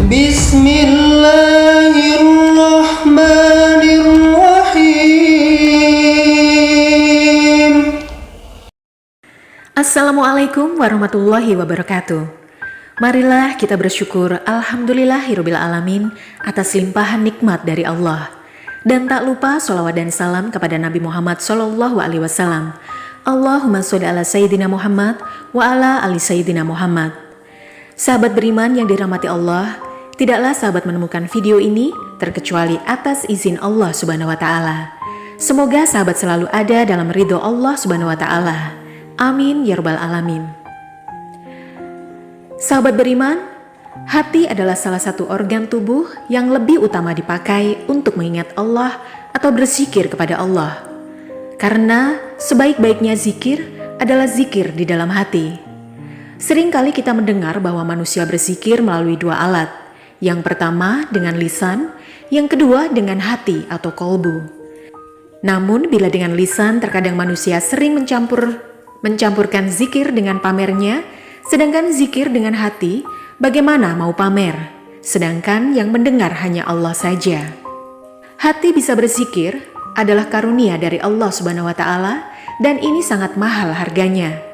Bismillahirrahmanirrahim. Assalamualaikum warahmatullahi wabarakatuh. Marilah kita bersyukur alhamdulillahirabbil alamin atas limpahan nikmat dari Allah. Dan tak lupa sholawat dan salam kepada Nabi Muhammad SAW. Allahumma sholli ala Sayyidina Muhammad wa ala ali Sayyidina Muhammad. Sahabat beriman yang dirahmati Allah, tidaklah sahabat menemukan video ini terkecuali atas izin Allah Subhanahu wa Ta'ala. Semoga sahabat selalu ada dalam ridho Allah Subhanahu wa Ta'ala. Amin ya rabbal alamin. Sahabat beriman, hati adalah salah satu organ tubuh yang lebih utama dipakai untuk mengingat Allah atau berzikir kepada Allah. Karena sebaik-baiknya zikir adalah zikir di dalam hati. Seringkali kita mendengar bahwa manusia berzikir melalui dua alat. Yang pertama dengan lisan, yang kedua dengan hati atau kolbu. Namun bila dengan lisan terkadang manusia sering mencampurkan zikir dengan pamernya, sedangkan zikir dengan hati bagaimana mau pamer, sedangkan yang mendengar hanya Allah saja. Hati bisa berzikir adalah karunia dari Allah Subhanahu wa Ta'ala, dan ini sangat mahal harganya.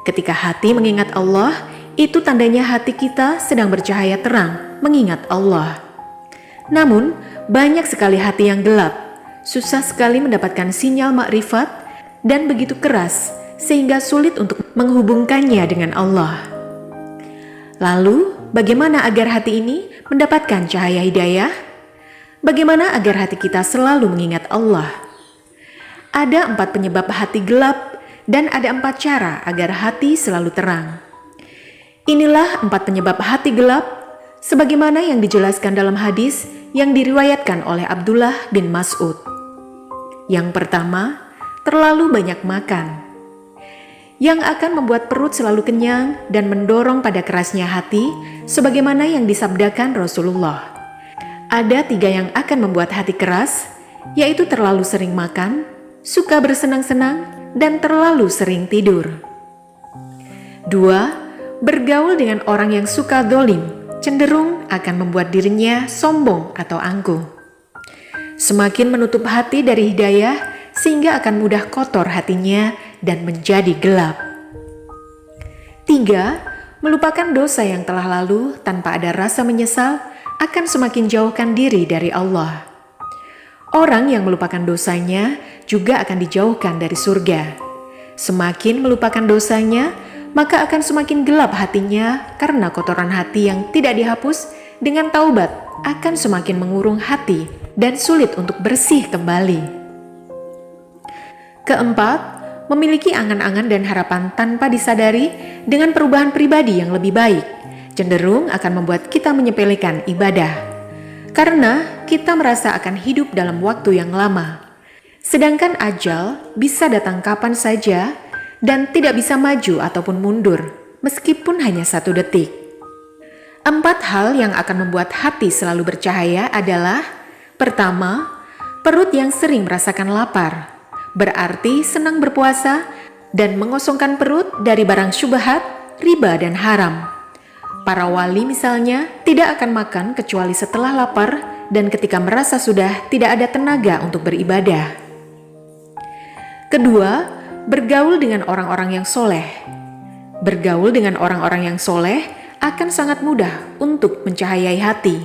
Ketika hati mengingat Allah, itu tandanya hati kita sedang bercahaya terang mengingat Allah. Namun banyak sekali hati yang gelap, susah sekali mendapatkan sinyal makrifat, dan begitu keras sehingga sulit untuk menghubungkannya dengan Allah. Lalu, bagaimana agar hati ini mendapatkan cahaya hidayah? Bagaimana agar hati kita selalu mengingat Allah? Ada 4 penyebab hati gelap dan ada 4 cara agar hati selalu terang. Inilah 4 penyebab hati gelap sebagaimana yang dijelaskan dalam hadis yang diriwayatkan oleh Abdullah bin Mas'ud. Yang pertama, terlalu banyak makan, yang akan membuat perut selalu kenyang dan mendorong pada kerasnya hati sebagaimana yang disabdakan Rasulullah. Ada 3 yang akan membuat hati keras, yaitu terlalu sering makan, suka bersenang-senang, dan terlalu sering tidur. 2. Bergaul dengan orang yang suka dolim cenderung akan membuat dirinya sombong atau angkuh. Semakin menutup hati dari hidayah sehingga akan mudah kotor hatinya dan menjadi gelap. 3. Melupakan dosa yang telah lalu tanpa ada rasa menyesal akan semakin jauhkan diri dari Allah. Orang yang melupakan dosanya juga akan dijauhkan dari surga. Semakin melupakan dosanya, maka akan semakin gelap hatinya karena kotoran hati yang tidak dihapus dengan taubat akan semakin mengurung hati dan sulit untuk bersih kembali. Keempat, memiliki angan-angan dan harapan tanpa disadari dengan perubahan pribadi yang lebih baik, cenderung akan membuat kita menyepelekan ibadah. Karena kita merasa akan hidup dalam waktu yang lama. Sedangkan ajal bisa datang kapan saja dan tidak bisa maju ataupun mundur, meskipun hanya 1 detik. 4 hal yang akan membuat hati selalu bercahaya adalah: pertama, perut yang sering merasakan lapar. Berarti senang berpuasa dan mengosongkan perut dari barang syubhat, riba dan haram. Para wali misalnya tidak akan makan kecuali setelah lapar dan ketika merasa sudah tidak ada tenaga untuk beribadah. Kedua, bergaul dengan orang-orang yang soleh. Bergaul dengan orang-orang yang soleh akan sangat mudah untuk mencahayai hati.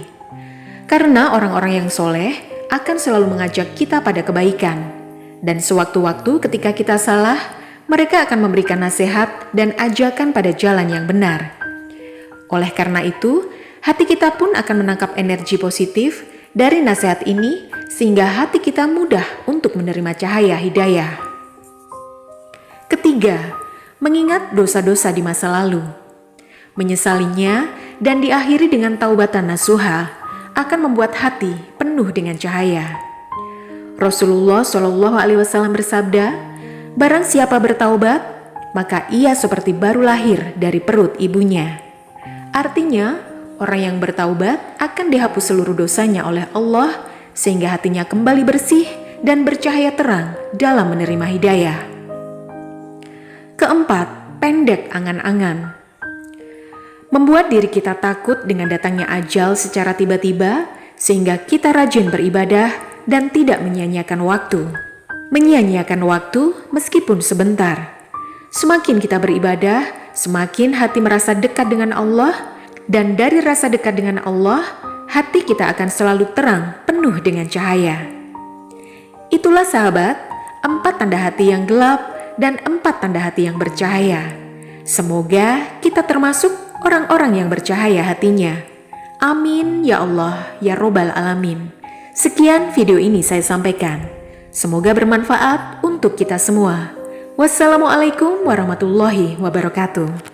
Karena orang-orang yang soleh akan selalu mengajak kita pada kebaikan. Dan sewaktu-waktu ketika kita salah, mereka akan memberikan nasihat dan ajakan pada jalan yang benar. Oleh karena itu, hati kita pun akan menangkap energi positif dari nasihat ini sehingga hati kita mudah untuk menerima cahaya hidayah. Ketiga, mengingat dosa-dosa di masa lalu. Menyesalinya dan diakhiri dengan taubatan nasuha akan membuat hati penuh dengan cahaya. Rasulullah SAW bersabda, barang siapa bertaubat, maka ia seperti baru lahir dari perut ibunya. Artinya, orang yang bertaubat akan dihapus seluruh dosanya oleh Allah, sehingga hatinya kembali bersih dan bercahaya terang dalam menerima hidayah. Keempat, pendek angan-angan. membuat diri kita takut dengan datangnya ajal secara tiba-tiba, sehingga kita rajin beribadah dan tidak menyia-nyiakan waktu. Menyia-nyiakan waktu meskipun sebentar. Semakin kita beribadah, semakin hati merasa dekat dengan Allah, dan dari rasa dekat dengan Allah, hati kita akan selalu terang, penuh dengan cahaya. Itulah sahabat, 4 tanda hati yang gelap dan 4 tanda hati yang bercahaya. Semoga kita termasuk orang-orang yang bercahaya hatinya. Amin ya Allah ya Robbal Alamin. Sekian video ini saya sampaikan. Semoga bermanfaat untuk kita semua. Wassalamualaikum warahmatullahi wabarakatuh.